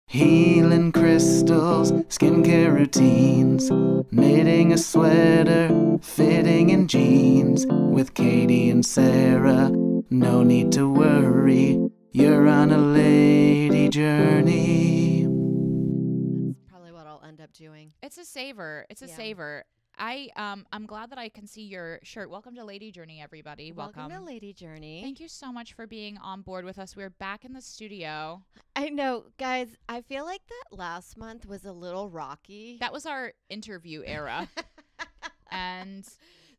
Healing crystals, skincare routines, knitting a sweater, fitting in jeans. With Katie and Sarah, no need to worry, you're on a lady journey. That's probably what I'll end up doing. It's a saver. It's a Yeah. saver. I'm glad that I can see your shirt. Welcome to Lady Journey, everybody. Welcome to Lady Journey. Thank you so much for being on board with us. We're back in the studio. I know, guys, I feel like that last month was a little rocky. That was our interview era. And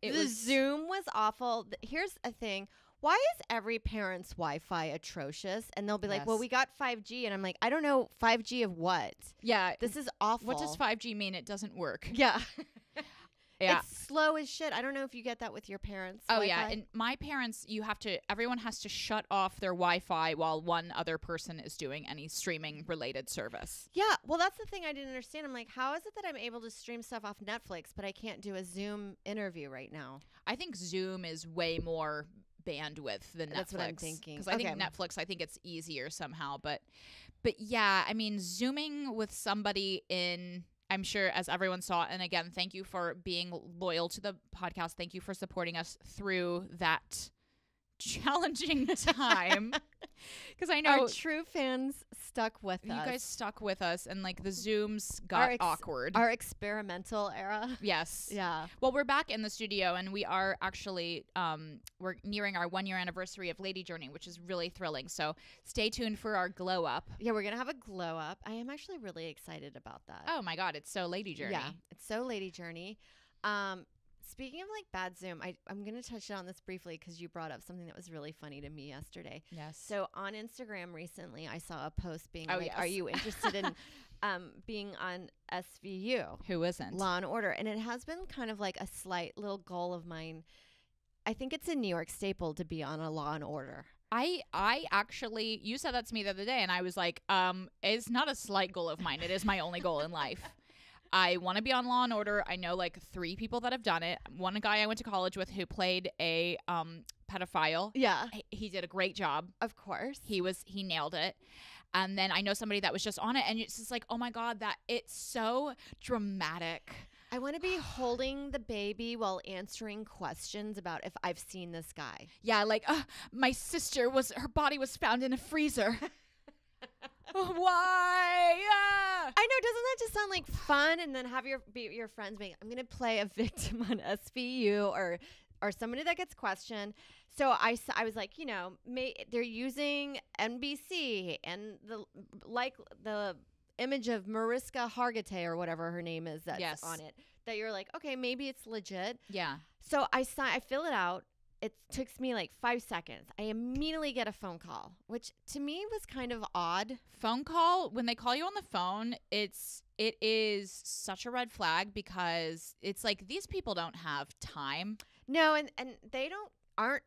it the was Zoom was awful. Here's a thing. Why is every parent's Wi-Fi atrocious? And they'll be like, well, Yes. we got 5G. And I'm like, I don't know, 5G of what? Yeah. This is awful. What does 5G mean? It doesn't work. Yeah. Yeah. It's slow as shit. I don't know if you get that with your parents. Oh, Wi-Fi. yeah. And my parents, everyone has to shut off their Wi-Fi while one other person is doing any streaming related service. Yeah, well, that's the thing I didn't understand. I'm like, how is it that I'm able to stream stuff off Netflix, but I can't do a Zoom interview right now? I think Zoom is way more bandwidth than Netflix. That's what I'm thinking. Because I think Netflix, I think it's easier somehow. But yeah, I mean, Zooming with somebody in, I'm sure as everyone saw, and again, thank you for being loyal to the podcast. Thank you for supporting us through that challenging time. Because I know Our true fans stuck with you us. guys stuck with us, and like the Zooms got awkward. Our experimental era. Yes. Yeah. Well, we're back in the studio, and we are actually we're nearing our 1 year anniversary of Lady Journey, which is really thrilling. So stay tuned for our glow up. Yeah, we're going to have a glow up. I am actually really excited about that. Oh my God, it's so Lady Journey. Yeah, it's so Lady Journey. Speaking of like bad Zoom, I'm going to touch on this briefly because you brought up something that was really funny to me yesterday. Yes. So on Instagram recently, I saw a post being Oh, like, yes. are you interested in being on SVU? Who isn't? Law and Order. And it has been kind of like a slight little goal of mine. I think it's a New York staple to be on a Law and Order. I actually, you said that to me the other day, and I was like, it's not a slight goal of mine. It is my only goal in life. I want to be on Law and Order. I know like 3 people that have done it. One guy I went to college with who played a pedophile. Yeah, He did a great job. of course. He nailed it. And then I know somebody that was just on it, and it's just like, oh my God, that it's so dramatic. I want to be holding the baby while answering questions about if I've seen this guy. Yeah, like my sister her body was found in a freezer. Why? I know, doesn't that just sound like fun? And then have your friends being, I'm going to play a victim on SVU or somebody that gets questioned. So I was like, they're using NBC and the image of Mariska Hargitay or whatever her name is that's on it. That you're like, okay, maybe it's legit. Yeah. So I fill it out. It took me like 5 seconds. I immediately get a phone call, which to me was kind of odd. Phone call, when they call you on the phone, it is such a red flag because it's like these people don't have time. No, and they aren't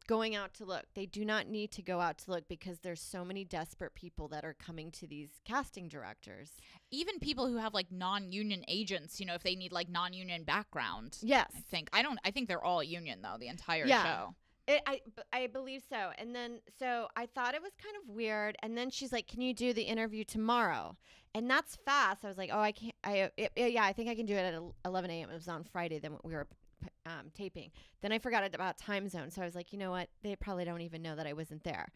going out to look. They do not need to go out to look because there's so many desperate people that are coming to these casting directors. Even people who have like non-union agents, if they need like non-union background. Yes. I think they're all union though, the entire show. I believe so. And then, so I thought it was kind of weird. And then she's like, can you do the interview tomorrow? And that's fast. I was like, oh, I can't. I think I can do it at 11 a.m. It was on Friday. Then we were taping. Then I forgot about time zone. So I was like, you know what? They probably don't even know that I wasn't there.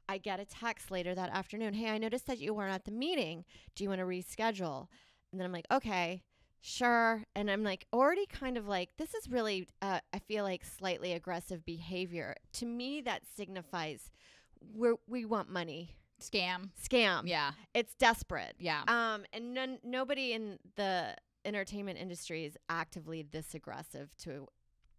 I get a text later that afternoon. Hey, I noticed that you weren't at the meeting. Do you want to reschedule? And then I'm like, okay, sure. And I'm like, already kind of like, this is really, I feel like slightly aggressive behavior. To me, that signifies we want money. Scam. Yeah. It's desperate. Yeah. And nobody in the entertainment industry is actively this aggressive to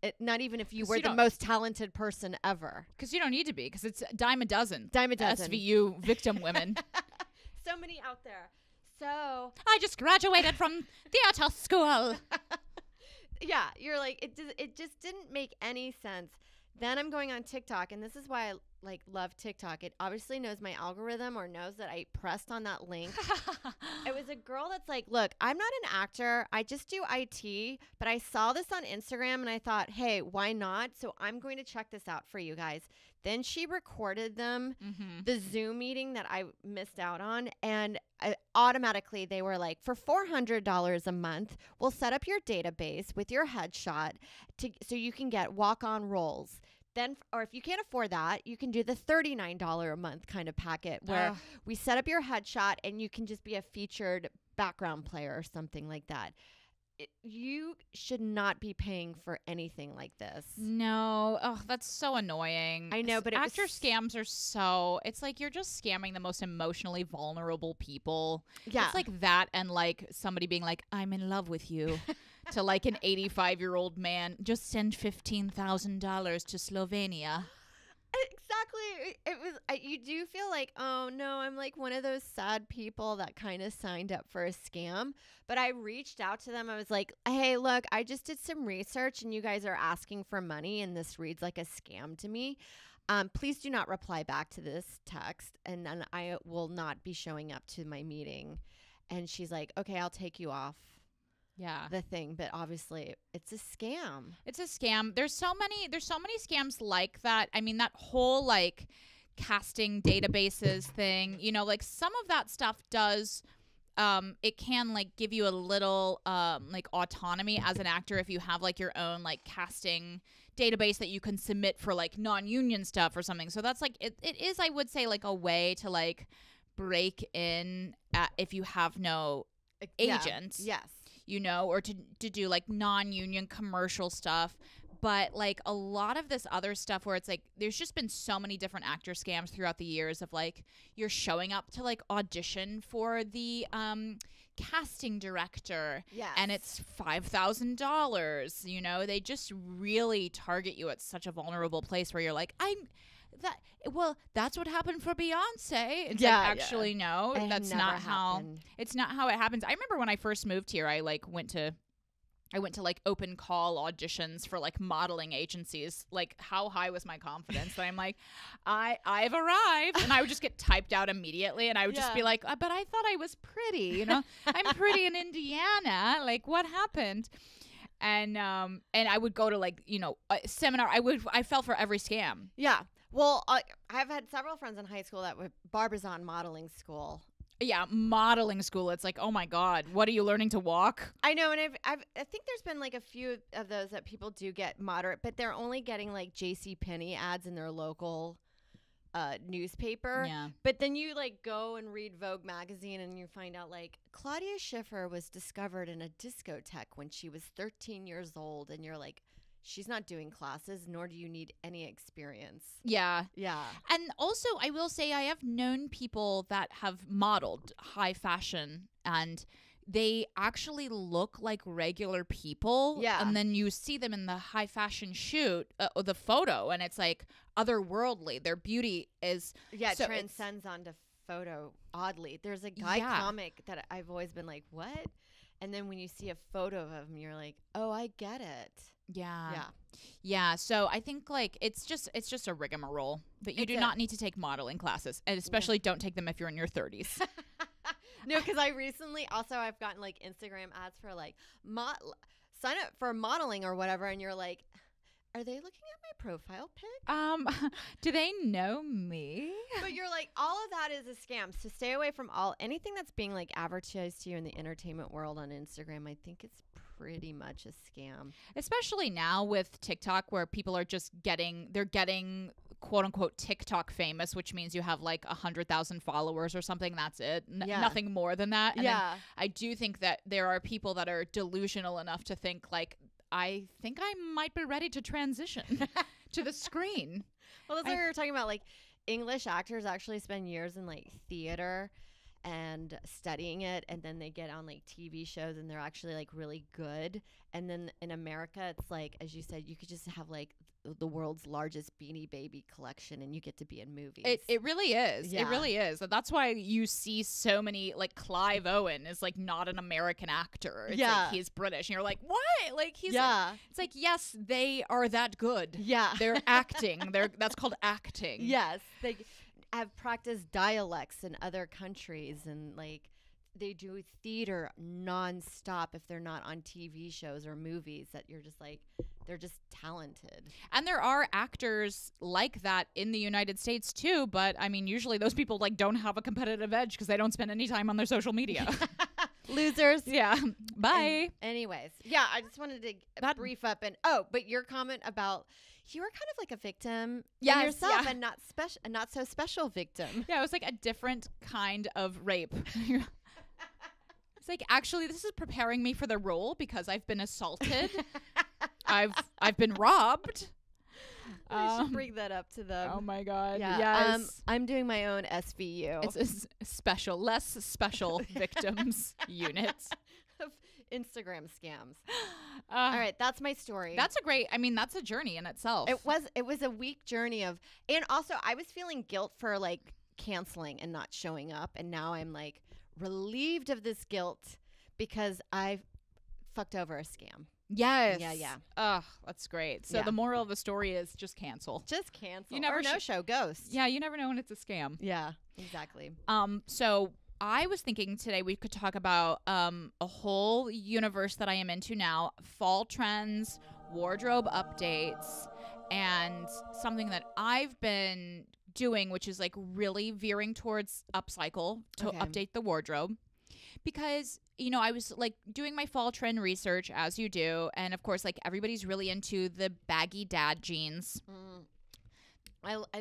it, not even if you were the most talented person ever. Because you don't need to be, because it's dime a dozen. SVU victim women. So many out there. So I just graduated from theater school. Yeah, you're like, it just didn't make any sense. Then I'm going on TikTok, and this is why I love TikTok. It obviously knows my algorithm or knows that I pressed on that link. It was a girl that's like, look, I'm not an actor. I just do IT, but I saw this on Instagram and I thought, hey, why not? So I'm going to check this out for you guys. Then she recorded them, Mm-hmm. the Zoom meeting that I missed out on, and automatically they were like, for $400 a month, we'll set up your database with your headshot so you can get walk-on roles. Then, or if you can't afford that, you can do the $39 a month kind of packet where we set up your headshot and you can just be a featured background player or something like that. You should not be paying for anything like this. No. Oh, that's so annoying. I know, but actor scams are so, it's like you're just scamming the most emotionally vulnerable people. Yeah. It's like that and like somebody being like, I'm in love with you. To like an 85-year-old man, just send $15,000 to Slovenia. Exactly. It was. You do feel like, oh no, I'm like one of those sad people that kind of signed up for a scam. But I reached out to them. I was like, hey, look, I just did some research, and you guys are asking for money, and this reads like a scam to me. Please do not reply back to this text, and then I will not be showing up to my meeting. And she's like, okay, I'll take you off. Yeah. The thing, but obviously it's a scam. It's a scam. There's so many scams like that. I mean, that whole like casting databases thing, you know, like some of that stuff does it can like give you a little like autonomy as an actor if you have like your own like casting database that you can submit for like non-union stuff or something. So that's like it is, I would say, like a way to like break in if you have no agent. Yes. You know, or to do like non-union commercial stuff. But like a lot of this other stuff where it's like there's just been so many different actor scams throughout the years of like you're showing up to like audition for the casting director. Yes. And it's $5,000. You know, they just really target you at such a vulnerable place where you're like, that's what happened for Beyonce. It's like, actually, no, that's not how. It's not how it happens. I remember when I first moved here, I went to like open call auditions for like modeling agencies. Like, how high was my confidence that I'm like, I've arrived, and I would just get typed out immediately, and I would just be like, but I thought I was pretty, you know, I'm pretty in Indiana. Like, what happened? And I would go to like, you know, a seminar. I fell for every scam. Yeah. Well, I've had several friends in high school that were Barbizon modeling school. Yeah, modeling school. It's like, oh my God, what are you learning to walk? I know, and I think there's been like a few of those that people do get moderate, but they're only getting like JCPenney ads in their local newspaper. Yeah. But then you like go and read Vogue magazine and you find out like Claudia Schiffer was discovered in a discotheque when she was 13 years old, and you're like, she's not doing classes, nor do you need any experience. Yeah. Yeah. And also, I will say I have known people that have modeled high fashion, and they actually look like regular people. Yeah. And then you see them in the high fashion shoot, the photo, and it's like otherworldly. Their beauty is. Yeah, so it transcends onto photo, oddly. There's a guy comic that I've always been like, what? And then when you see a photo of him, you're like, oh, I get it. Yeah. Yeah. Yeah. So I think like it's just a rigmarole, but you do not need to take modeling classes, and especially don't take them if you're in your 30s. No, because I recently I've gotten like Instagram ads for like sign up for modeling or whatever, and you're like, are they looking at my profile pic? Do they know me? But you're like, all of that is a scam. So stay away from anything that's being like advertised to you in the entertainment world on Instagram. I think it's pretty much a scam. Especially now with TikTok, where people are just getting quote unquote TikTok famous, which means you have like 100,000 followers or something. That's it. Nothing more than that. And then I do think that there are people that are delusional enough to think like, I think I might be ready to transition to the screen. Well, that's what we were talking about. Like, English actors actually spend years in like theater and studying it, and then they get on like TV shows and they're actually like really good. And then in America, it's like, as you said, you could just have like the world's largest Beanie Baby collection and you get to be in movies. It really is. Yeah. It really is. That's why you see so many, like Clive Owen is like not an American actor. It's like he's British, and you're like, what? Like he's it's like, yes, they are that good. Yeah. They're acting. That's called acting. Yes. They have practiced dialects in other countries, and like they do theater nonstop if they're not on TV shows or movies, that you're just like, they're just talented. And there are actors like that in the United States too, but I mean, usually those people like don't have a competitive edge because they don't spend any time on their social media. Losers. Yeah. Bye. Anyways, yeah, I just wanted to brief up but your comment about you were kind of like a victim yourself and not so special victim. Yeah, it was like a different kind of rape. It's like, actually, this is preparing me for the role because I've been assaulted. I've been robbed. I should bring that up to them. Oh my God. Yeah. Yes. I'm doing my own SVU. It's a less special victims unit of Instagram scams. All right, that's my story. That's a journey in itself. It was a week journey and also I was feeling guilt for like canceling and not showing up, and now I'm like relieved of this guilt because I've fucked over a scam. Yes. Yeah. Oh, that's great. So the moral of the story is just cancel. Just cancel. You never show ghost. Yeah, you never know when it's a scam. Yeah, exactly. So I was thinking today we could talk about a whole universe that I am into now, fall trends, wardrobe updates, and something that I've been doing, which is like really veering towards upcycle to update the wardrobe. Because, you know, I was like doing my fall trend research, as you do. And of course, like everybody's really into the baggy dad jeans.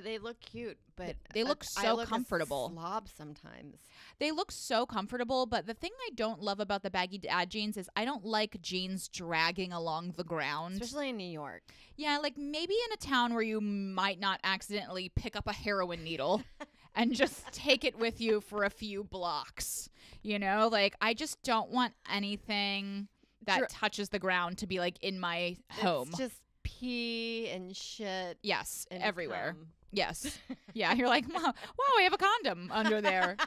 They look cute, but they look so comfortable. A slob sometimes. They look so comfortable, but the thing I don't love about the baggy dad jeans is I don't like jeans dragging along the ground. Especially in New York. Yeah, like maybe in a town where you might not accidentally pick up a heroin needle and just take it with you for a few blocks. You know, like I just don't want anything that touches the ground to be like in my home. It's just pee and shit. Yes, and everywhere. cum. Yes. Yeah, you're like, wow, we have a condom under there.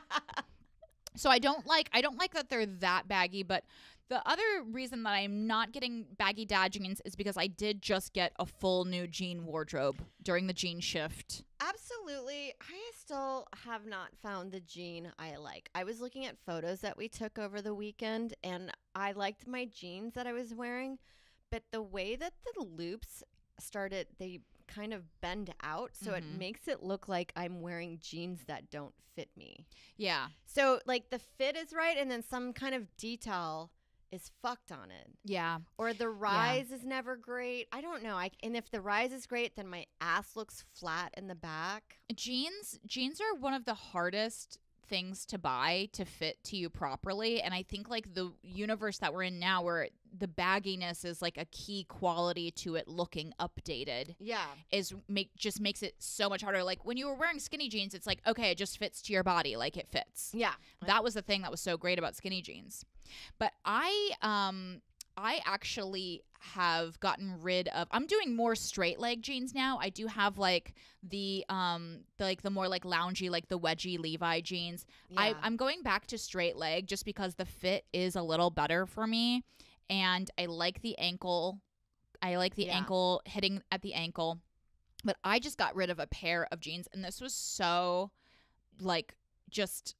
So I don't like that they're that baggy, but the other reason that I'm not getting baggy dad jeans is because I did just get a full new jean wardrobe during the jean shift. Absolutely. I still have not found the jean I like. I was looking at photos that we took over the weekend, and I liked my jeans that I was wearing, but the way that the loops started, they kind of bend out, so it makes it look like I'm wearing jeans that don't fit me. Yeah. So like the fit is right, and then some kind of detail is fucked on it. Yeah. Or the rise is never great. I don't know. And if the rise is great, then my ass looks flat in the back. Jeans are one of the hardest things to buy to fit to you properly, and I think like the universe that we're in now, where the bagginess is like a key quality to it looking updated, just makes it so much harder. Like when you were wearing skinny jeans, it's like, okay, it just fits to your body, like it fits. Yeah, that was the thing that was so great about skinny jeans. But I actually have gotten rid of, I'm doing more straight leg jeans now. I do have like the more like loungy, like the wedgie Levi jeans. Yeah. I'm going back to straight leg just because the fit is a little better for me, and I like the ankle. I like the ankle hitting at the ankle. But I just got rid of a pair of jeans, and this was so like just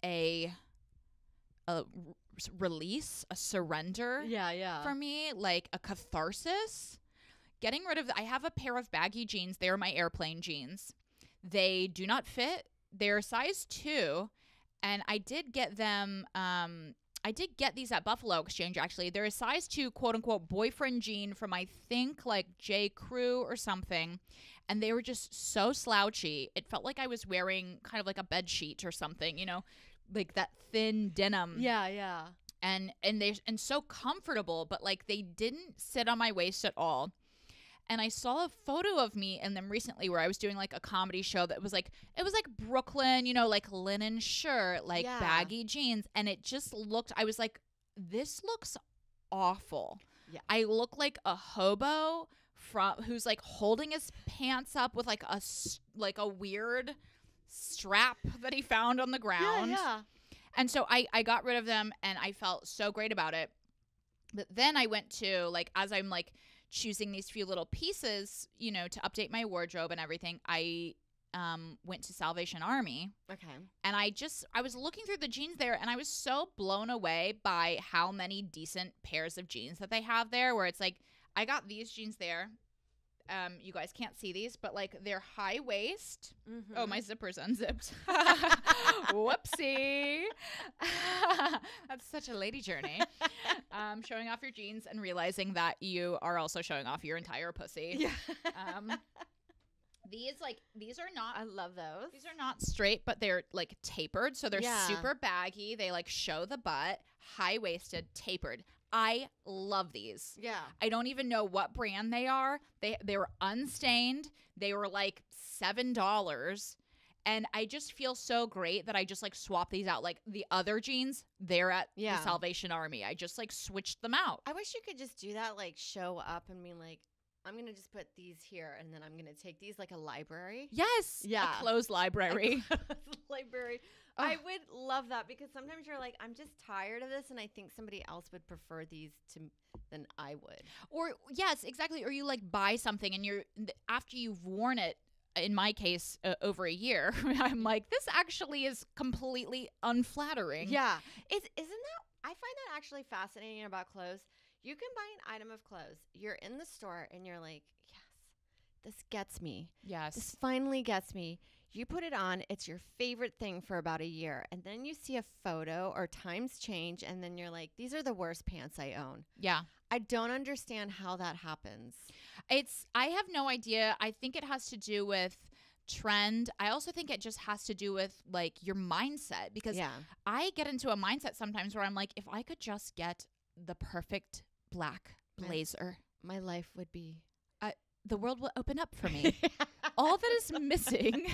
a release, a surrender for me, like a catharsis. Getting rid of I have a pair of baggy jeans. They're my airplane jeans. They do not fit. They're size 2, and I did get them I did get these at Buffalo Exchange, actually. They're a size 2 quote unquote boyfriend jean from, I think, like J. Crew or something, and they were just so slouchy. It felt like I was wearing kind of like a bed sheet or something, you know, like that thin denim. Yeah. And so comfortable, but like they didn't sit on my waist at all. And I saw a photo of me in them recently where I was doing like a comedy show that was like, it was like Brooklyn, you know, like linen shirt, like baggy jeans. And it just looked, I was like, this looks awful. Yeah. I look like a hobo who's like holding his pants up with like a weird strap that he found on the ground. Yeah. And so I got rid of them, and I felt so great about it. But then I went to, like, as I'm like choosing these few little pieces, you know, to update my wardrobe and everything, I went to Salvation Army. Okay. And I was looking through the jeans there, and I was so blown away by how many decent pairs of jeans that they have there, where it's like, I got these jeans there. You guys can't see these, but like they're high waist. Mm-hmm. Oh, my zipper's unzipped. Whoopsie. That's such a lady journey. Showing off your jeans and realizing that you are also showing off your entire pussy. Yeah. These are not, I love those. these are not straight, but they're like tapered. So they're super baggy. They like show the butt, high waisted, tapered. I love these. Yeah. I don't even know what brand they are. They were unstained. They were like $7. And I just feel so great that I just like swap these out. Like the other jeans, they're at the Salvation Army. I just like switched them out. I wish you could just do that, like show up and be like, I'm going to just put these here and then I'm going to take these like a library. Yes. Yeah. A closed library. Library. Oh. I would love that because sometimes you're like, I'm just tired of this and I think somebody else would prefer these than I would. Or yes, exactly. Or you like buy something and after you've worn it, in my case, over a year, I'm like, this actually is completely unflattering. Yeah. Isn't that, I find that actually fascinating about clothes. You can buy an item of clothes. You're in the store and you're like, yes, this gets me. Yes. This finally gets me. You put it on. It's your favorite thing for about a year. And then you see a photo or times change. And then you're like, these are the worst pants I own. Yeah. I don't understand how that happens. I have no idea. I think it has to do with trend. I also think it just has to do with like your mindset because I get into a mindset sometimes where I'm like, if I could just get the perfect black blazer, my life would be, the world will open up for me. All that is missing,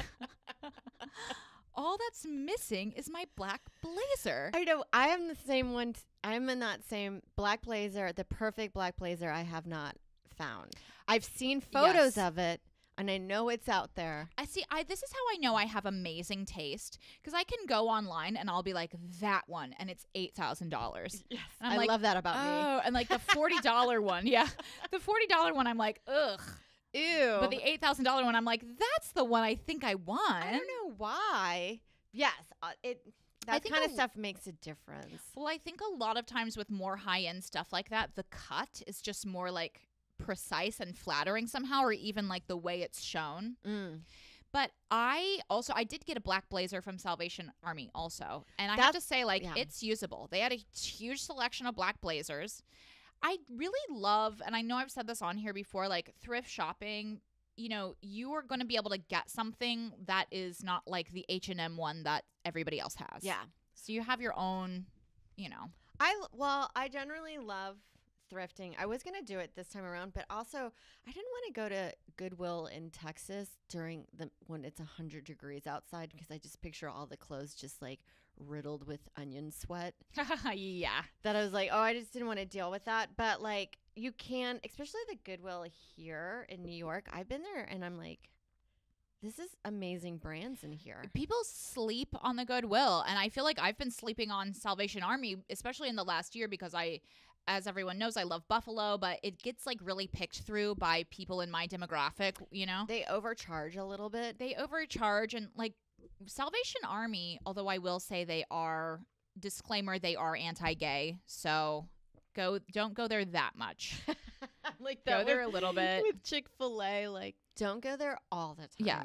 all that's missing is my black blazer. I know. I am the same one. I'm in that same black blazer, the perfect black blazer I have not found. I've seen photos of it. And I know it's out there. This is how I know I have amazing taste because I can go online and I'll be like, that one, and it's $8,000. Yes, and I love that about me. Oh, and like the $40 one, the $40 one, I'm like, ugh, ew. But the $8,000 one, I'm like, that's the one I think I want. I don't know why. Yes, that kind of stuff makes a difference. Well, I think a lot of times with more high end stuff like that, the cut is just more like precise and flattering somehow, or even like the way it's shown. But I did get a black blazer from Salvation Army also, and I have to say, like, it's usable. They had a huge selection of black blazers. I really love, and I know I've said this on here before, like thrift shopping. You know, you are going to be able to get something that is not like the H&M one that everybody else has. Yeah. So you have your own, you know. I generally love thrifting. I was going to do it this time around, but also I didn't want to go to Goodwill in Texas when it's 100 degrees outside because I just picture all the clothes just like riddled with onion sweat. Yeah. That I was like, oh, I just didn't want to deal with that. But like you can, especially the Goodwill here in New York. I've been there and I'm like, this is amazing brands in here. People sleep on the Goodwill, and I feel like I've been sleeping on Salvation Army, especially in the last year because as everyone knows, I love Buffalo, but it gets like really picked through by people in my demographic, you know? They overcharge a little bit. They overcharge, and like Salvation Army, although I will say they are anti-gay, so don't go there that much. Like go there a little bit. With Chick-fil-A, like don't go there all the time. Yeah,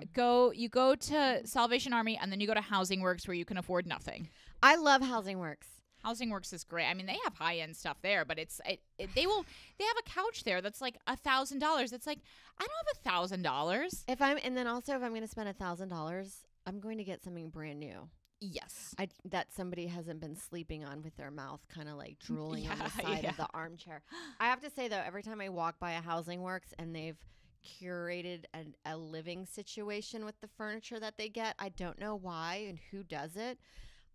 you go to Salvation Army and then you go to Housing Works where you can afford nothing. I love Housing Works. Housing Works is great. I mean, they have high end stuff there, but they have a couch there that's like $1,000. It's like, I don't have $1,000. If I'm going to spend $1,000, I'm going to get something brand new. Yes. That somebody hasn't been sleeping on with their mouth kind of like drooling on the side of the armchair. I have to say though, every time I walk by a Housing Works and they've curated a living situation with the furniture that they get, I don't know why and who does it.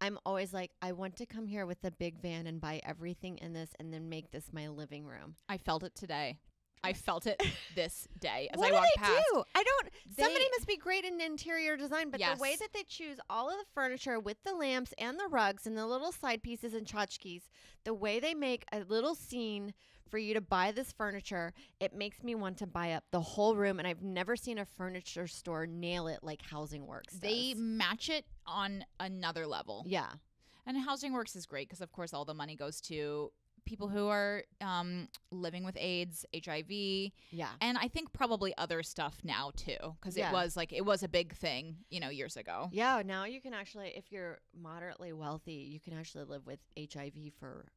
I'm always like, I want to come here with a big van and buy everything in this and then make this my living room. I felt it today. I felt it this day as What I walked do past. they do? I don't. Somebody They- must be great in interior design, but the way Yes. that they choose all of the furniture with the lamps and the rugs and the little side pieces and tchotchkes, the way they make a little scene for you to buy this furniture, it makes me want to buy up the whole room. And I've never seen a furniture store nail it like Housing Works They does. match it on another level. Yeah. And Housing Works is great because, of course, all the money goes to people who are living with AIDS, HIV, Yeah. and I think probably other stuff now too, because Yeah. it was a big thing, years ago. Yeah. Now you can actually, if you're moderately wealthy, you can actually live with HIV for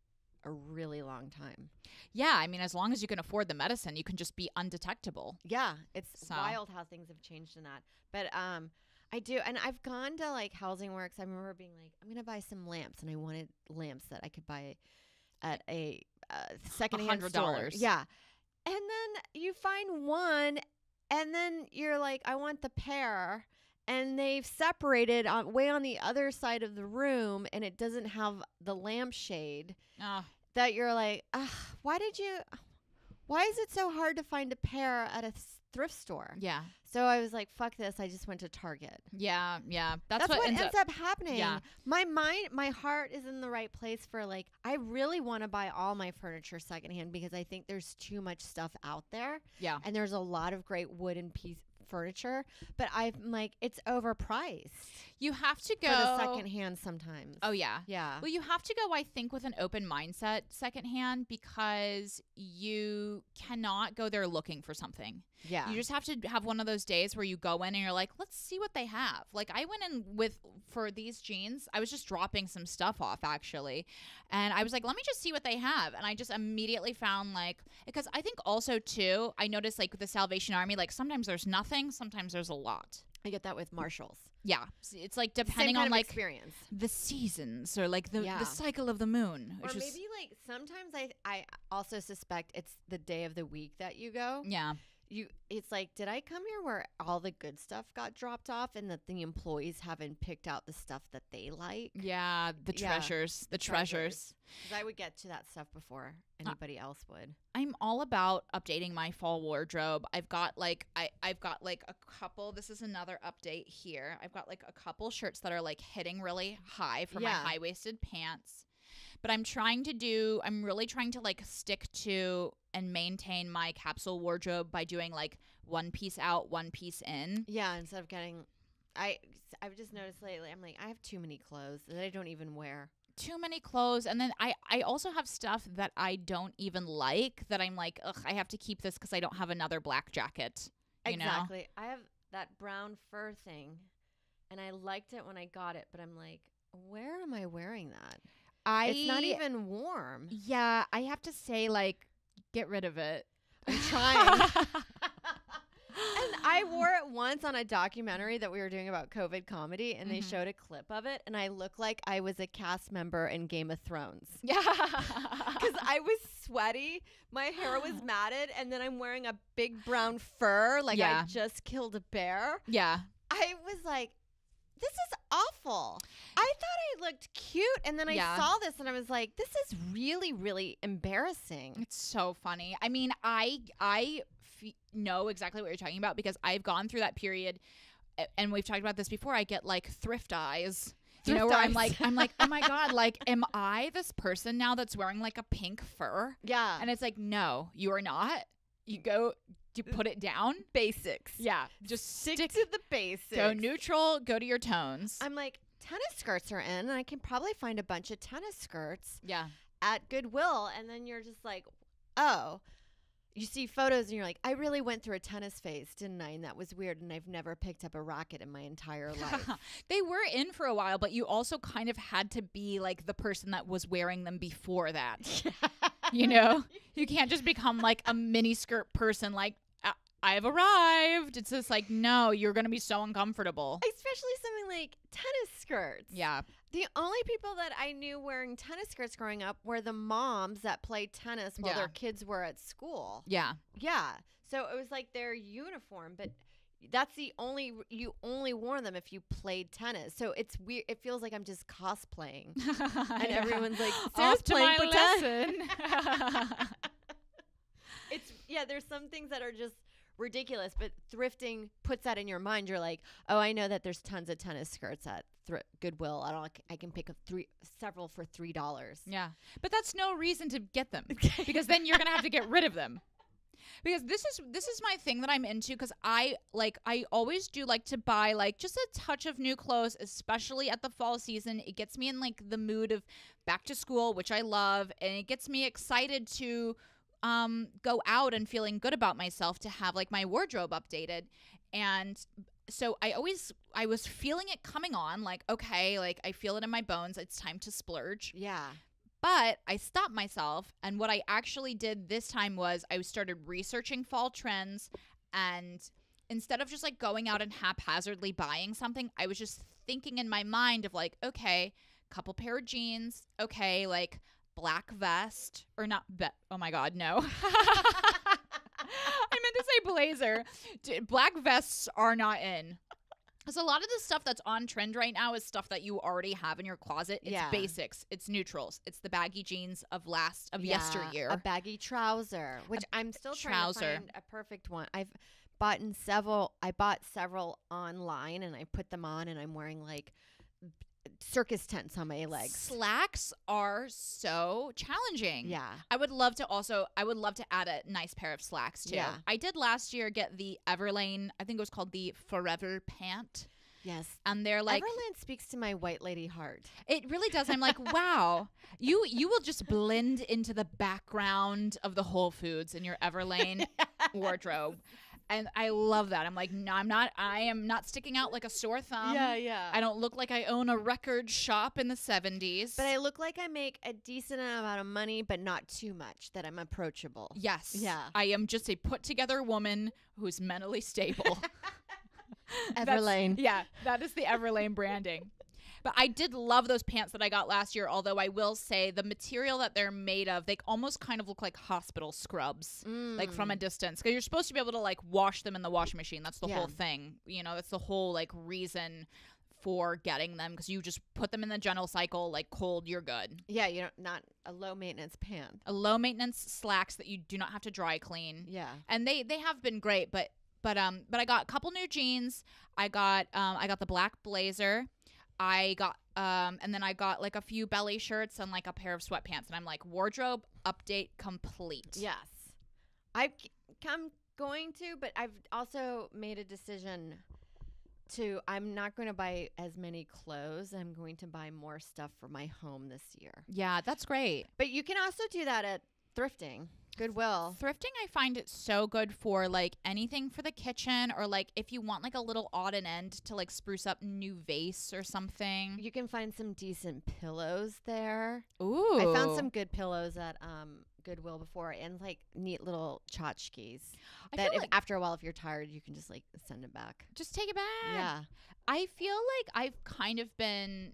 a really long time. Yeah, I mean, as long as you can afford the medicine, you can just be undetectable. Yeah, it's So. wild how things have changed in that. But I do, and I've gone to like Housing Works. I remember being like, I'm gonna buy some lamps, and I wanted lamps that I could buy at a secondhand store. $100. Yeah, and then you find one, and then you're like, I want the pair. And they've separated way on the other side of the room, and it doesn't have the lampshade. Oh, That you're like, why is it so hard to find a pair at a thrift store? yeah. So I was like, fuck this. I just went to Target. Yeah. That's what ends up happening. Yeah. My heart is in the right place for like, I really want to buy all my furniture secondhand because I think there's too much stuff out there. Yeah. And there's a lot of great wooden furniture, but I'm like, it's overpriced You have to go for the secondhand sometimes. Oh, yeah. Yeah. Well, you have to go, I think, with an open mindset secondhand because you cannot go there looking for something. Yeah. You just have to have one of those days where you go in and you're like, let's see what they have. Like I went in for these jeans, I was just dropping some stuff off actually. And I was like, let me just see what they have. And I just immediately found because I think also too, I noticed like with the Salvation Army, like sometimes there's nothing, sometimes there's a lot. I get that with Marshalls. Yeah. It's like Same depending kind on of like experience. the seasons or like the Yeah. cycle of the moon. Or which is- maybe like sometimes I also suspect it's the day of the week that you go. yeah. It's like, did I come here where all the good stuff got dropped off and that the employees haven't picked out the stuff that they like? Yeah. The Yeah. treasures. The treasures. 'Cause I would get to that stuff before anybody else would. I'm all about updating my fall wardrobe. I've got like I've got like a couple. This is another update here. I've got like a couple shirts that are like hitting really high for my Yeah. high-waisted pants. But I'm really trying to like stick to and maintain my capsule wardrobe by doing like one piece out, one piece in. Yeah, instead of getting I've just noticed lately I'm like I have too many clothes that I don't even wear. Too many clothes, and then I also have stuff that I don't even like that I'm like, ugh, I have to keep this because I don't have another black jacket. You know? Exactly. I have that brown fur thing and I liked it when I got it, but I'm like, where am I wearing that? It's not even warm. Yeah, I have to say, like, get rid of it. I'm trying. And I wore it once on a documentary that we were doing about COVID comedy, and they Mhm. showed a clip of it, and I looked like I was a cast member in Game of Thrones. Yeah. Because I was sweaty, my hair was matted, and then I'm wearing a big brown fur, like Yeah. I just killed a bear. Yeah. I was like, this is awful. I thought I looked cute, and then I Yeah. saw this, and I was like, this is really, really embarrassing. It's so funny. I mean, I know exactly what you're talking about because I've gone through that period, and we've talked about this before. I get like thrift eyes. You know, Thrift where eyes. I'm like, oh my God, like, am I this person now that's wearing like a pink fur? Yeah. And it's like, no, you are not. You put it down. Basics. Yeah. Just Stick to the basics. Go neutral, go to your tones. I'm like, tennis skirts are in, and I can probably find a bunch of tennis skirts Yeah. at Goodwill. And then you're just like, oh, you see photos and you're like, I really went through a tennis phase, didn't I? And that was weird. And I've never picked up a racket in my entire life. They were in for a while, but you also kind of had to be like the person that was wearing them before that. You know, you can't just become like a mini skirt person like, I've arrived. It's just like, no, you're going to be so uncomfortable. Especially something like tennis skirts. Yeah. The only people that I knew wearing tennis skirts growing up were the moms that played tennis while Yeah. their kids were at school. Yeah. Yeah. So it was like their uniform, but that's you only wore them if you played tennis. So it's weird. It feels like I'm just cosplaying. And everyone's like, Sarah's off to playing my pretend. lesson. There's some things that are just ridiculous, but thrifting puts that in your mind. You're like, oh, I know that there's tons of tennis skirts at Goodwill. I can pick up several for $3. Yeah, but that's no reason to get them because then you're gonna have to get rid of them. Because this is my thing that I'm into, because I always do like to buy like just a touch of new clothes, especially at the fall season. It gets me in like the mood of back to school, which I love, and it gets me excited to go out and feeling good about myself, to have like my wardrobe updated. And so I was feeling it coming on, like, okay, like I feel it in my bones. It's time to splurge. Yeah. But I stopped myself, and what I actually did this time was I started researching fall trends, and instead of just like going out and haphazardly buying something, I was just thinking in my mind of like, okay, couple pair of jeans, okay, like black vest, or not, oh my God, no. I meant to say blazer. Black vests are not in. Because a lot of the stuff that's on trend right now is stuff that you already have in your closet. It's basics. It's neutrals. It's the baggy jeans of yesteryear. A baggy trouser, which I'm still trying to find a perfect one. I bought several online, and I put them on, and I'm wearing like circus tents on my legs. Slacks are so challenging. Yeah. I would love to add a nice pair of slacks too. Yeah. I did last year get the Everlane, I think it was called the Forever pant. Yes. And they're like, Everlane speaks to my white lady heart. It really does. I'm like, wow, you will just blend into the background of the Whole Foods in your Everlane wardrobe. And I love that. I'm like, no, I am not sticking out like a sore thumb. Yeah. I don't look like I own a record shop in the 70s. But I look like I make a decent amount of money, but not too much, that I'm approachable. Yes. Yeah. I am just a put together woman who's mentally stable. Everlane. That is the Everlane branding. But I did love those pants that I got last year, although I will say the material that they're made of, they almost kind of look like hospital scrubs, like from a distance. Because you're supposed to be able to like wash them in the washing machine. That's the whole thing. You know, that's the whole like reason for getting them, because you just put them in the general cycle, like cold, you're good. Yeah, you don't, not a low maintenance pant. A low maintenance slacks that you do not have to dry clean. Yeah. And they have been great, but I got a couple new jeans. I got the black blazer. I got and then I got like a few belly shirts and like a pair of sweatpants, and I'm like, wardrobe update complete. Yes. I'm going to, but I've also made a decision I'm not going to buy as many clothes. I'm going to buy more stuff for my home this year. Yeah, that's great. But you can also do that at thrifting. Goodwill. Thrifting, I find it so good for like anything for the kitchen, or like if you want like a little odd and end to like spruce up new vase or something. You can find some decent pillows there. Ooh. I found some good pillows at Goodwill before, and like neat little tchotchkes that after a while, if you're tired, you can just like send it back. Just take it back. Yeah. I feel like I've kind of been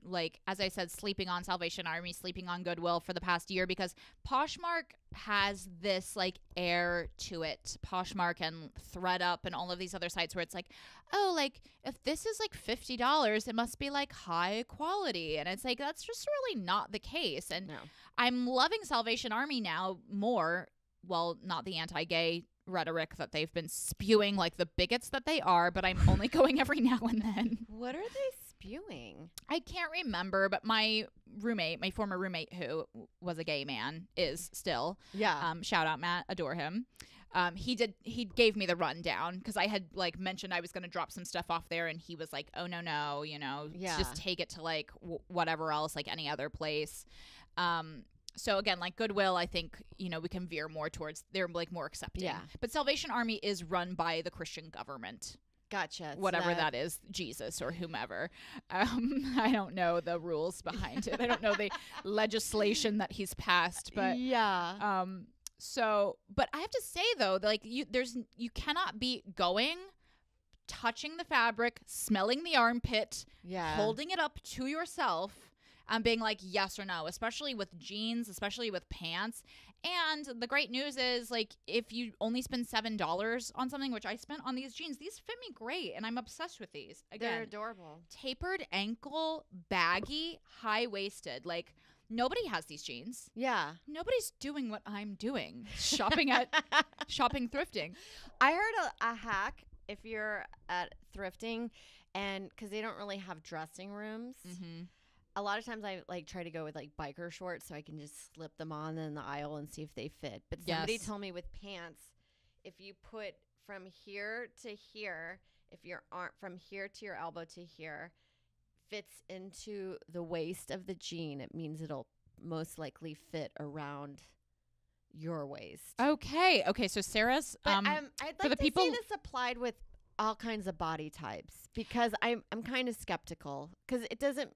like, as I said, sleeping on Salvation Army, sleeping on Goodwill for the past year, because Poshmark has this like air to it. Poshmark and ThreadUp and all of these other sites where it's like, oh, like if this is like $50, it must be like high quality. And it's like, that's just really not the case. And I'm loving Salvation Army now more. Well, not the anti-gay rhetoric that they've been spewing like the bigots that they are, but I'm only going every now and then. What are they spewing? I can't remember, but my former roommate, who was a gay man, is still. Yeah. Shout out Matt, adore him. He gave me the rundown, because I had like mentioned I was going to drop some stuff off there, and he was like, oh no, you know, just take it to like whatever else, like any other place. So again, like Goodwill, I think, you know, we can veer more towards, they're like more accepting. Yeah. But Salvation Army is run by the Christian government. Gotcha. Whatever that is, Jesus or whomever. I don't know the rules behind it. I don't know the legislation that he's passed, but yeah. So, but I have to say though, like you cannot be going, touching the fabric, smelling the armpit, holding it up to yourself, and being like yes or no, especially with jeans, especially with pants. And the great news is, like, if you only spend $7 on something, which I spent on these jeans, these fit me great, and I'm obsessed with these. Again, They're adorable. Tapered ankle, baggy, high-waisted. Like, nobody has these jeans. Yeah. Nobody's doing what I'm doing, shopping thrifting. I heard a hack if you're at thrifting, and because they don't really have dressing rooms. Mm-hmm. A lot of times I like try to go with like biker shorts so I can just slip them on in the aisle and see if they fit. But somebody told me with pants, if you put from here to here, if your arm from here to your elbow to here fits into the waist of the jean, it means it'll most likely fit around your waist. Okay. So Sarah's But I'd like for the to people see this applied with all kinds of body types, because I'm kind of skeptical, because it doesn't,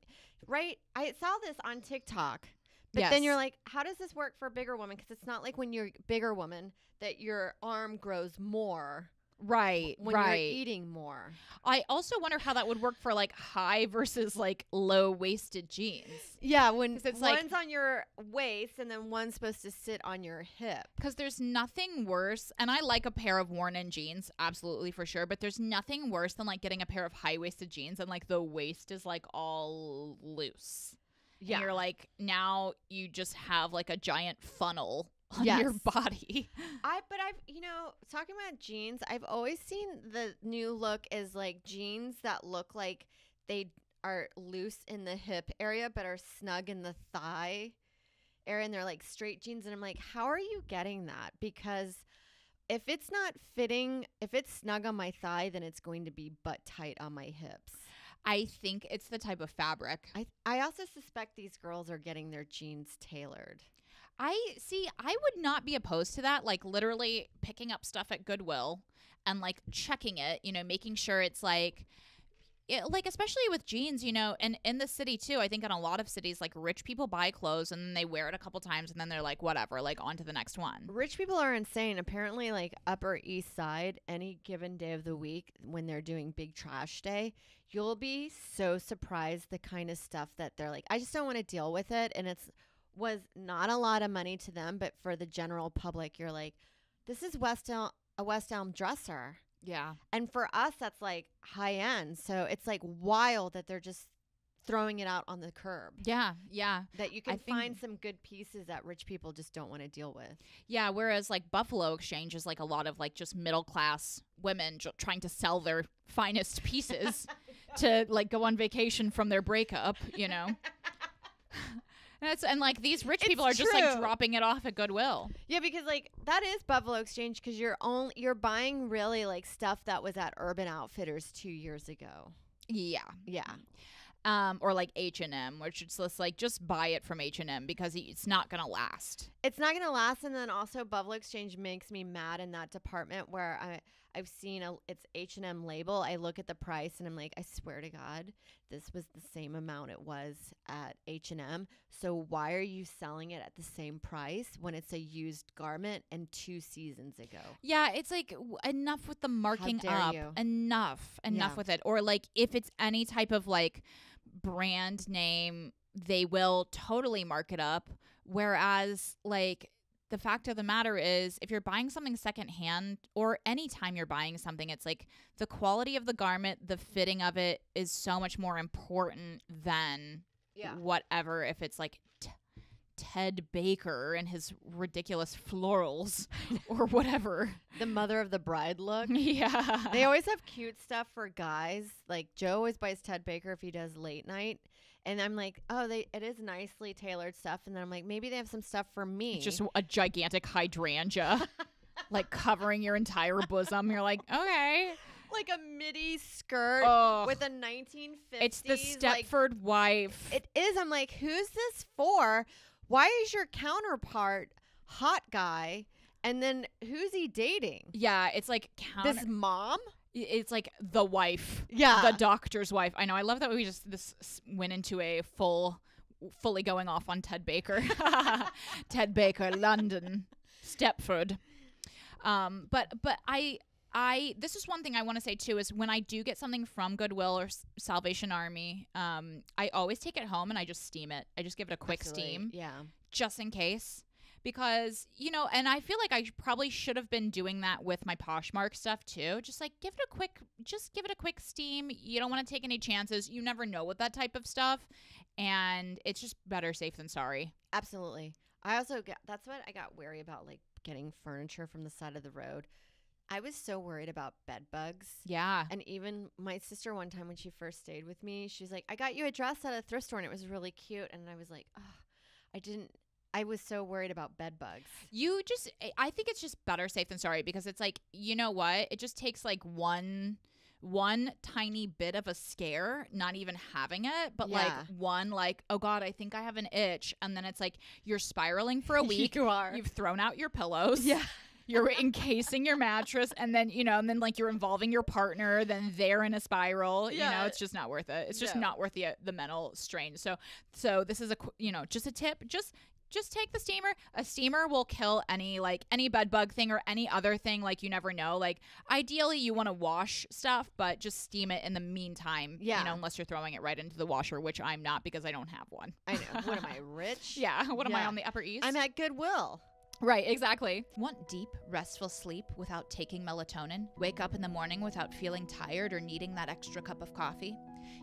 right? I saw this on TikTok, but then you're like, how does this work for a bigger woman? Because it's not like when you're a bigger woman that your arm grows more. Right, when you're eating more. I also wonder how that would work for like high versus like low waisted jeans. Yeah, when it's one's on your waist and then one's supposed to sit on your hip. Because there's nothing worse, and I like a pair of worn-in jeans, absolutely for sure, but there's nothing worse than like getting a pair of high-waisted jeans and like the waist is like all loose. Yeah. And you're like, now you just have like a giant funnel on your body. But I've, talking about jeans, I've always seen the new look as like jeans that look like they are loose in the hip area but are snug in the thigh area, and they're like straight jeans, and I'm like, how are you getting that? Because if it's not fitting, if it's snug on my thigh, then it's going to be butt tight on my hips. I think it's the type of fabric. I also suspect these girls are getting their jeans tailored. I would not be opposed to that. Like literally picking up stuff at Goodwill and like checking it, making sure it's like especially with jeans, and in the city too. I think in a lot of cities, like rich people buy clothes and then they wear it a couple times and then they're like, whatever, like on to the next one. Rich people are insane. Apparently, like Upper East Side, any given day of the week when they're doing big trash day, you'll be so surprised the kind of stuff that they're like, I just don't want to deal with it. And was not a lot of money to them, but for the general public, you're like, this is a West Elm dresser. Yeah. And for us, that's like high end. So it's like wild that they're just throwing it out on the curb. Yeah. Yeah. That you can find some good pieces that rich people just don't want to deal with. Yeah. Whereas like Buffalo Exchange is like a lot of like just middle class women trying to sell their finest pieces to like go on vacation from their breakup, And like these rich people are just like dropping it off at Goodwill. Yeah, because like that is Buffalo Exchange, because you're buying really like stuff that was at Urban Outfitters 2 years ago. Yeah. Or like H&M, which it's just like just buy it from H&M because it's not gonna last. It's not gonna last, and then also Buffalo Exchange makes me mad in that department where I've seen it's H&M label. I look at the price and I'm like, I swear to God, this was the same amount it was at H&M. So why are you selling it at the same price when it's a used garment and 2 seasons ago? Yeah, it's like enough with the marking up. You? Enough with it. Or like if it's any type of like brand name, they will totally mark it up. Whereas like the fact of the matter is, if you're buying something secondhand or anytime you're buying something, it's like the quality of the garment, the fitting of it is so much more important than whatever. If it's like Ted Baker and his ridiculous florals or whatever. The mother of the bride look. Yeah. They always have cute stuff for guys. Like Joe always buys Ted Baker if he does late night. And I'm like, it is nicely tailored stuff. And then I'm like, maybe they have some stuff for me. It's just a gigantic hydrangea, like covering your entire bosom. You're like, okay. Like a midi skirt with a 1950s. It's the Stepford wife. It is. I'm like, who's this for? Why is your counterpart hot guy? And then who's he dating? Yeah, it's like this mom? It's like the wife. Yeah. The doctor's wife. I know. I love that we this went into a fully going off on Ted Baker. Ted Baker, London, Stepford. But This is one thing I want to say too, is when I do get something from Goodwill or Salvation Army, I always take it home and I just steam it. I just give it a quick steam. Yeah. Just in case. Because, you know, and I feel like I probably should have been doing that with my Poshmark stuff too. Just like give it a quick steam. You don't want to take any chances. You never know with that type of stuff. And it's just better safe than sorry. Absolutely. That's what I got wary about, like getting furniture from the side of the road. I was so worried about bed bugs. Yeah. And even my sister one time when she first stayed with me, she's like, I got you a dress at a thrift store and it was really cute. And I was like, oh, I was so worried about bed bugs. I think it's just better safe than sorry, because it's like, you know what? It just takes like one tiny bit of a scare, not even having it, but like one, like, oh God, I think I have an itch. And then it's like, you're spiraling for a week. You are. You've thrown out your pillows. Yeah. You're encasing your mattress, and then, you know, and then like you're involving your partner, then they're in a spiral. Yeah. You know, it's just not worth it. It's just not worth the mental strain. So this is just a tip. Just take the steamer. A steamer will kill any bed bug thing or any other thing. Like, you never know. Like, ideally you want to wash stuff, but just steam it in the meantime. Yeah. You know, unless you're throwing it right into the washer, which I'm not, because I don't have one. I know. What am I, rich? Yeah. What am I, on the Upper East? I'm at Goodwill. Right, exactly. Want deep, restful sleep without taking melatonin? Wake up in the morning without feeling tired or needing that extra cup of coffee?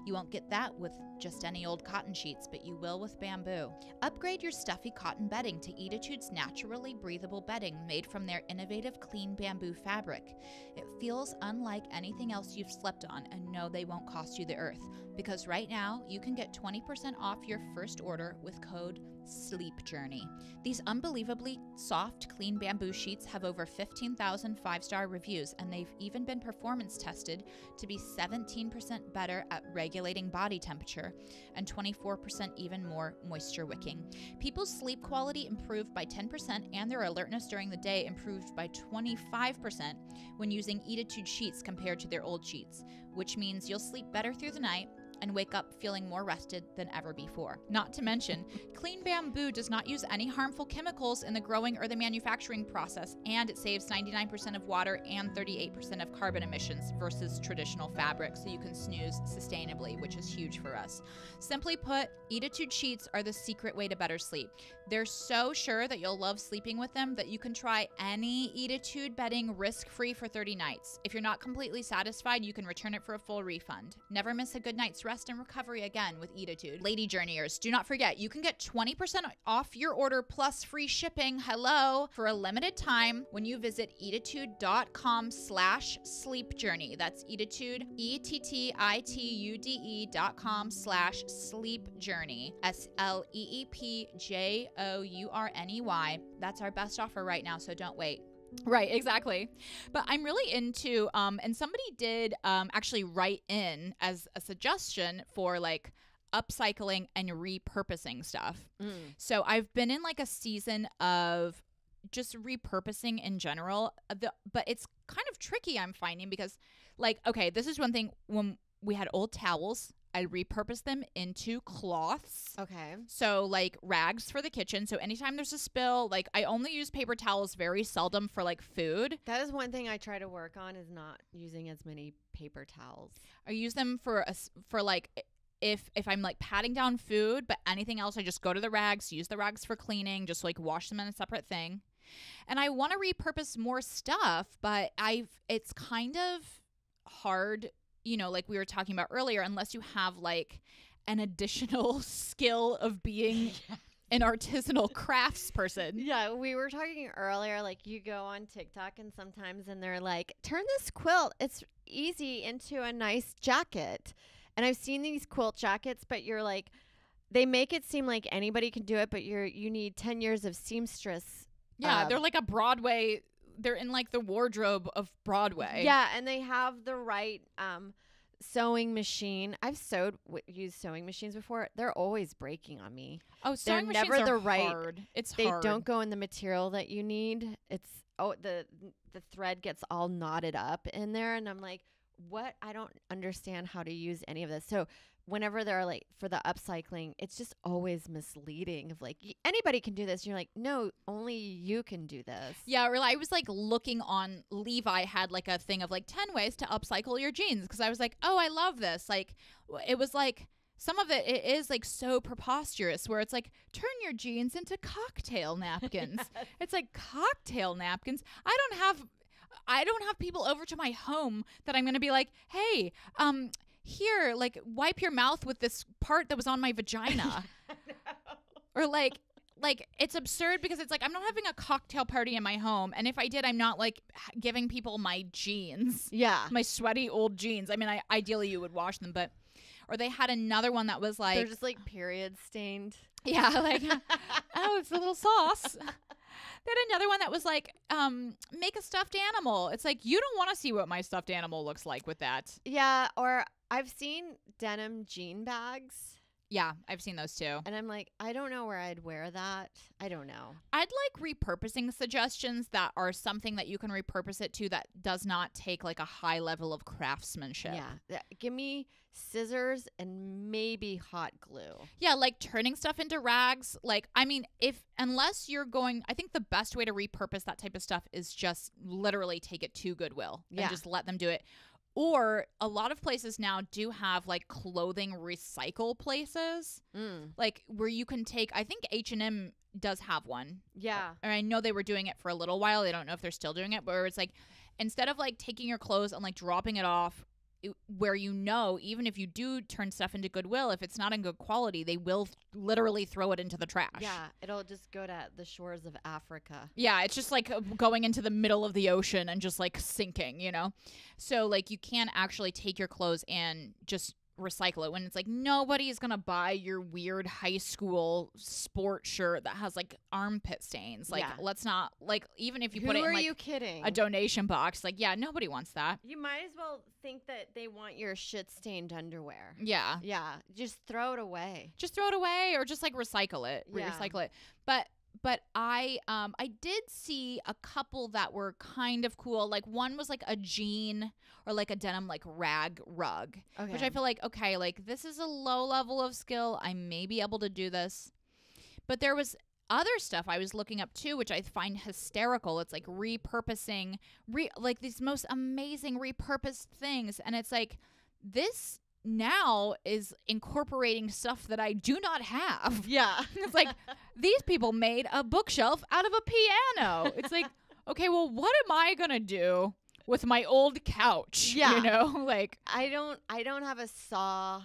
You won't get that with just any old cotton sheets, but you will with bamboo. Upgrade your stuffy cotton bedding to Eatitude's naturally breathable bedding made from their innovative clean bamboo fabric. It feels unlike anything else you've slept on, and no, they won't cost you the earth, because right now you can get 20% off your first order with code SLEEPJOURNEY. These unbelievably soft, clean bamboo sheets have over 15,000 5-star reviews, and they've even been performance tested to be 17% better at regulating body temperature and 24% even more moisture wicking. People's sleep quality improved by 10%, and their alertness during the day improved by 25% when using Eatitude sheets compared to their old sheets, which means you'll sleep better through the night and wake up feeling more rested than ever before. Not to mention, clean bamboo does not use any harmful chemicals in the growing or the manufacturing process, and it saves 99% of water and 38% of carbon emissions versus traditional fabric, so you can snooze sustainably, which is huge for us. Simply put, Eatitude sheets are the secret way to better sleep. They're so sure that you'll love sleeping with them that you can try any Eatitude bedding risk-free for 30 nights. If you're not completely satisfied, you can return it for a full refund. Never miss a good night's rest and recovery again with Eatitude. Lady Journeyers, do not forget, you can get 20% off your order plus free shipping, hello, for a limited time when you visit eatitude.com/sleepjourney. That's Eatitude, ETTITUDE.com/sleepjourney. SLEEPJOURNEY. That's our best offer right now, so don't wait. Right, exactly. But I'm really into, and somebody did actually write in as a suggestion for like upcycling and repurposing stuff. So I've been in like a season of just repurposing in general, but it's kind of tricky, I'm finding, because like, okay, this is one thing. When we had old towels, I repurposed them into cloths. Okay. So like rags for the kitchen. So anytime there's a spill, like I only use paper towels very seldom for like food. That is one thing I try to work on, is not using as many paper towels. I use them for like if I'm like patting down food, but anything else I just go to the rags, use the rags for cleaning, just like wash them in a separate thing. And I want to repurpose more stuff, but it's kind of hard, you know, like we were talking about earlier, unless you have like an additional skill of being an artisanal crafts person. Yeah, we were talking earlier, like you go on TikTok and sometimes and they're like, turn this quilt, it's easy, into a nice jacket. And I've seen these quilt jackets, but you're like, they make it seem like anybody can do it, but you need 10 years of seamstress. Yeah, they're like a Broadway, they're in like the wardrobe of Broadway. Yeah, and they have the right sewing machine. I've used sewing machines before. They're always breaking on me. Oh, sewing machines never are the right. hard. They don't go in the material that you need. It's the thread gets all knotted up in there, and I'm like, what? I don't understand how to use any of this. So whenever they're like for the upcycling, it's just always misleading of like anybody can do this. And you're like, no, only you can do this. Yeah, really. I was like looking on Levi had like a thing of like 10 ways to upcycle your jeans because I was like, oh, I love this. Like it was like some of it is like so preposterous where it's like turn your jeans into cocktail napkins. Yes. It's like cocktail napkins. I don't have people over to my home that I'm going to be like, hey, here, like wipe your mouth with this part that was on my vagina. Or like it's absurd because it's like I'm not having a cocktail party in my home, and if I did, I'm not like giving people my jeans. Yeah. My sweaty old jeans. I mean, ideally you would wash them, but or they had another one that was like They're just like period stained. yeah, like oh, it's a little sauce. They had another one that was like, make a stuffed animal. It's like, you don't want to see what my stuffed animal looks like with that. Yeah, or I've seen denim jean bags. Yeah, I've seen those too. And I'm like, I don't know where I'd wear that. I don't know. I'd like repurposing suggestions that are something that you can repurpose it to that does not take like a high level of craftsmanship. Yeah. Give me scissors and maybe hot glue. Yeah, like turning stuff into rags. Like, I mean, unless you're going, I think the best way to repurpose that type of stuff is just literally take it to Goodwill and just let them do it. Or a lot of places now do have like clothing recycle places, like where you can take. I think H&M does have one. Yeah, and I know they were doing it for a little while. I don't know if they're still doing it, but where it's like instead of like taking your clothes and like dropping it off, where even if you do turn stuff into Goodwill, if it's not in good quality, they will literally throw it into the trash. Yeah, it'll just go to the shores of Africa. Yeah, it's just like going into the middle of the ocean and just like sinking, you know? So like you can actually take your clothes and just recycle it when it's like nobody's gonna buy your weird high school sport shirt that has like armpit stains. Like let's not, like, even if you put it in like you kidding? a donation box, like nobody wants that. You might as well think that they want your shit stained underwear. Yeah Just throw it away. Or just like recycle it. Recycle it. But I did see a couple that were kind of cool. Like one was like a jean or like a denim like rag rug, which I feel like, okay, like this is a low level of skill. I may be able to do this. But there was other stuff I was looking up too, which I find hysterical. It's like repurposing, like these most amazing repurposed things. And it's like this now is incorporating stuff that I do not have. Yeah. It's like these people made a bookshelf out of a piano. It's like, okay, well, what am I going to do with my old couch? Yeah. You know, like I don't have a saw.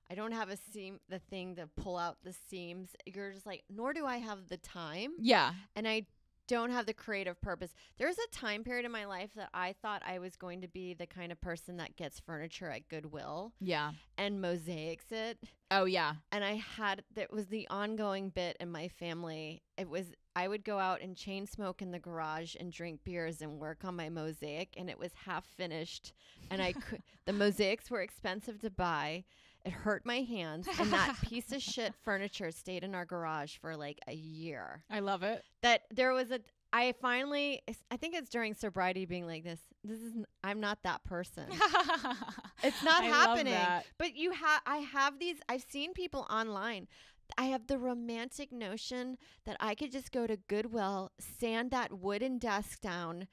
I don't have the thing to pull out the seams. You're just like, nor do I have the time. Yeah. And I don't have the creative purpose. There's a time period in my life that I thought I was going to be the kind of person that gets furniture at Goodwill. Yeah. And mosaics it. Oh, yeah. And that was the ongoing bit in my family. I would go out and chain smoke in the garage and drink beers and work on my mosaic, and it was half finished. And the mosaics were expensive to buy. It hurt my hands, and that piece of shit furniture stayed in our garage for like a year. I love it. That there was I think it's during sobriety being like I'm not that person. It's not happening. Love that. But I've seen people online. I have the romantic notion that I could just go to Goodwill, sand that wooden desk down,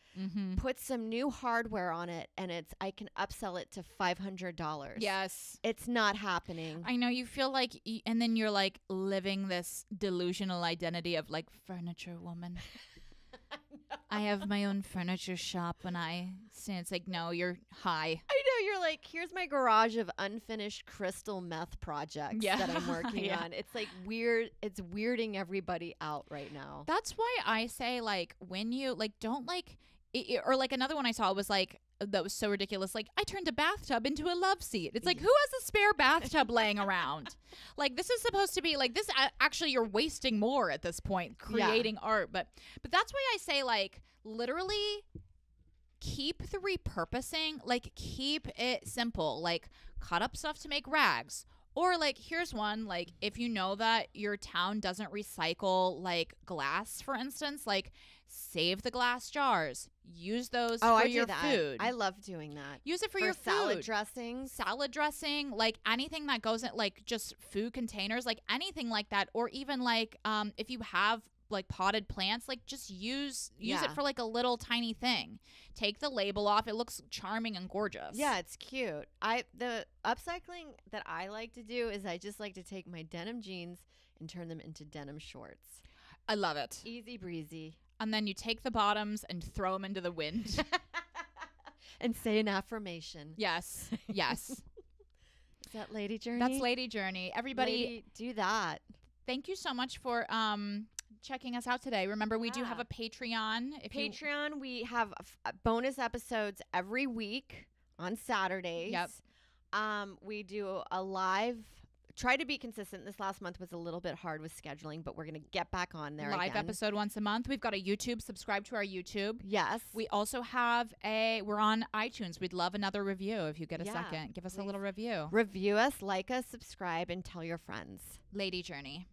put some new hardware on it, and I can upsell it to $500. Yes. It's not happening. I know you feel like, and then you're like living this delusional identity of like furniture woman. I have my own furniture shop and it's like, no, you're high. I know, you're like, here's my garage of unfinished crystal meth projects that I'm working on. It's like weird. It's weirding everybody out right now. That's why I say like when you like don't like or like another one I saw was like that was so ridiculous. Like I turned a bathtub into a love seat. It's like who has a spare bathtub laying around? Like this is supposed to be like this. Actually, you're wasting more at this point creating art. But that's why I say like literally keep the repurposing. Like keep it simple. Like cut up stuff to make rags. Or like, here's one, like if you know that your town doesn't recycle like glass, for instance, like save the glass jars, use those for your food. I love doing that. Use it for For your salad food. dressings. Salad dressing, like anything that goes in, like just food containers, like anything like that. Or even like if you have like potted plants, like just use it for like a little tiny thing. Take the label off. It looks charming and gorgeous. Yeah, it's cute. The upcycling that I like to do is I just like to take my denim jeans and turn them into denim shorts. I love it. Easy breezy. And then you take the bottoms and throw them into the wind. And say an affirmation. Yes. Yes. Is that Lady Journey? That's Lady Journey. Everybody, Lady, do that. thank you so much for checking us out today. Remember, we do have a Patreon. Patreon, we have bonus episodes every week on Saturdays. Yep. We do a live. Try to be consistent. This last month was a little bit hard with scheduling, but we're going to get back on there live again. episode once a month. We've got a YouTube. Subscribe to our YouTube. Yes. We also have we're on iTunes. We'd love another review if you get a second. Give us a little review. Review us, like us, subscribe, and tell your friends. Lady Journey.